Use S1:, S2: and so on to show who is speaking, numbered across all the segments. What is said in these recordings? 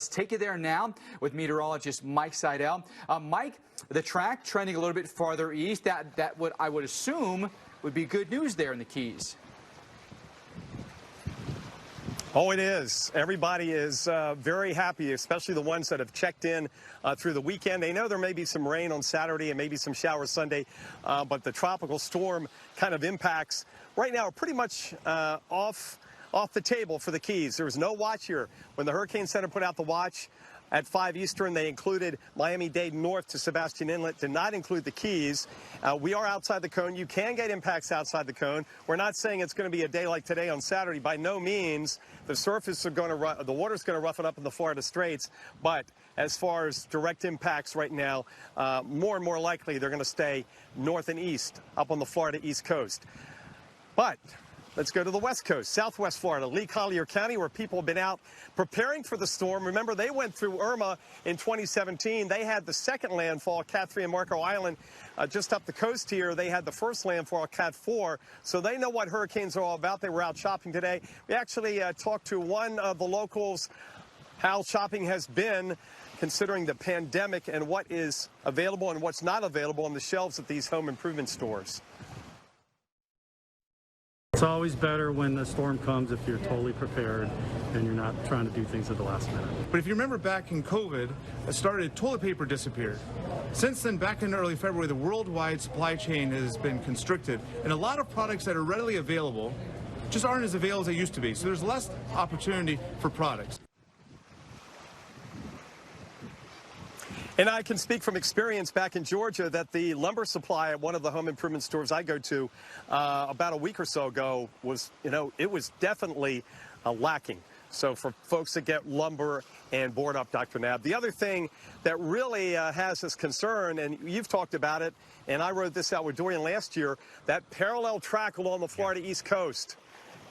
S1: Let's take you there now with meteorologist Mike Seidel. Mike, the track trending a little bit farther east. That would, I would assume, would be good news there in the Keys.
S2: Oh, it is. Everybody is very happy, especially the ones that have checked in through the weekend. They know there may be some rain on Saturday and maybe some showers Sunday, but the tropical storm kind of impacts right now are pretty much off the table for the Keys. There was no watch here. When the Hurricane Center put out the watch at 5 Eastern, they included Miami-Dade north to Sebastian Inlet, did not include the Keys. We are outside the cone. You can get impacts outside the cone. We're not saying it's going to be a day like today on Saturday. By no means. The surface are going to the water's going to roughen up in the Florida Straits. But as far as direct impacts right now, more and more likely they're going to stay north and east up on the Florida East Coast. But let's go to the West Coast, Southwest Florida, Lee Collier County, where people have been out preparing for the storm. Remember, they went through Irma in 2017. They had the second landfall, Cat 3 in Marco Island, just up the coast here. They had the first landfall, Cat 4. So they know what hurricanes are all about. They were out shopping today. We actually talked to one of the locals, how shopping has been considering the pandemic and what is available and what's not available on the shelves at these home improvement stores.
S3: It's always better when the storm comes if you're totally prepared and you're not trying to do things at the last minute.
S4: But if you remember back in COVID, toilet paper disappeared. Since then, back in early February, the worldwide supply chain has been constricted, and a lot of products that are readily available just aren't as available as they used to be. So there's less opportunity for products.
S2: And I can speak from experience back in Georgia that the lumber supply at one of the home improvement stores I go to about a week or so ago was, it was definitely lacking. So for folks that get lumber and board up, Dr. Knabb. The other thing that really has us concerned, and you've talked about it, and I wrote this out with Dorian last year, that parallel track along the Florida East Coast.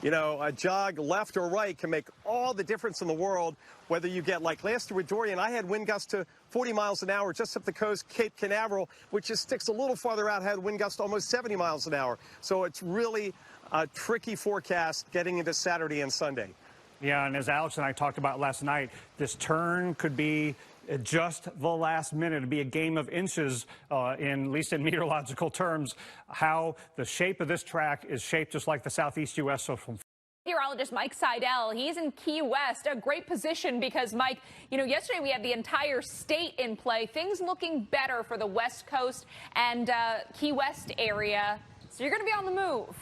S2: A jog left or right can make all the difference in the world, whether you get, like last year with Dorian, I had wind gusts to 40 miles an hour just up the coast, Cape Canaveral, which just sticks a little farther out, had wind gusts almost 70 miles an hour. So it's really a tricky forecast getting into Saturday and Sunday.
S5: Yeah, and as Alex and I talked about last night, this turn could be just the last minute. It'd be a game of inches, at least in meteorological terms, how the shape of this track is shaped just like the southeast U.S. So from
S6: meteorologist Mike Seidel, he's in Key West, a great position because, Mike, yesterday we had the entire state in play. Things looking better for the West Coast and Key West area. So you're going to be on the move.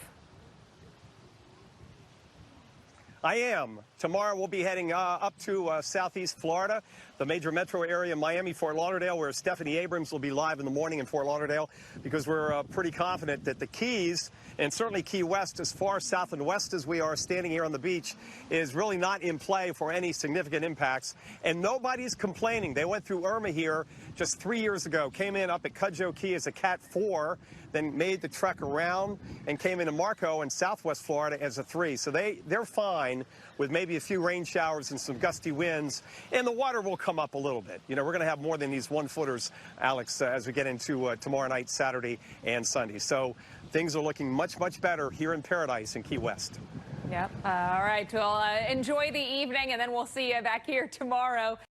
S2: I am. Tomorrow we'll be heading up to southeast Florida, the major metro area, Miami, Fort Lauderdale, where Stephanie Abrams will be live in the morning in Fort Lauderdale, because we're pretty confident that the Keys, and certainly Key West, as far south and west as we are standing here on the beach, is really not in play for any significant impacts. And nobody's complaining. They went through Irma here just 3 years ago, came in up at Cudjoe Key as a Cat 4, then made the trek around and came into Marco in southwest Florida as a 3. So they're fine with maybe a few rain showers and some gusty winds, and the water will come up a little bit. We're going to have more than these 1-footers, Alex, as we get into tomorrow night, Saturday, and Sunday. So things are looking much, much better here in Paradise in Key West.
S6: Yep. All right. Well, enjoy the evening, and then we'll see you back here tomorrow.